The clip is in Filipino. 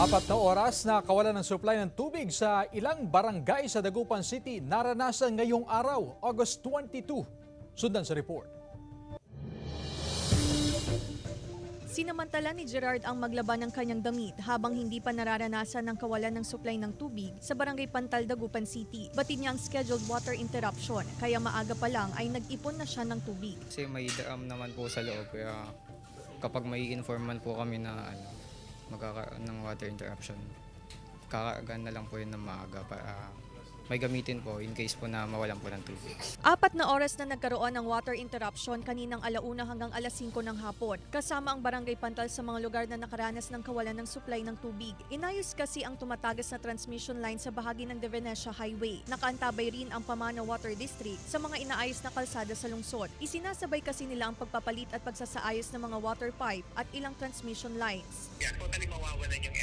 4 na oras na kawalan ng supply ng tubig sa ilang barangay sa Dagupan City naranasan ngayong araw, August 22. Sundan sa report. Sinamantala ni Gerard ang maglaban ng kanyang damit habang hindi pa nararanasan ng kawalan ng supply ng tubig sa Barangay Pantal, Dagupan City. Batid niya ang scheduled water interruption kaya maaga pa lang ay nag-ipon na siya ng tubig. Kasi may dam naman po sa loob kaya kapag may informan po kami na magkakaroon ng water interruption, kakaagan na lang po yun ng maaga para may gamitin po in case po na mawalan po ng tubig. 4 na oras na nagkaroon ng water interruption kaninang 1:00 hanggang 5:00 ng hapon. Kasama ang Barangay Pantal sa mga lugar na nakaranas ng kawalan ng supply ng tubig. Inayos kasi ang tumatagas na transmission line sa bahagi ng De Venecia Highway. Nakaantabay rin ang Pamana Water District sa mga inaayos na kalsada sa lungsod. Isinasabay kasi nila ang pagpapalit at pagsasaayos ng mga water pipe at ilang transmission lines. Yeah, totally mawawalan yung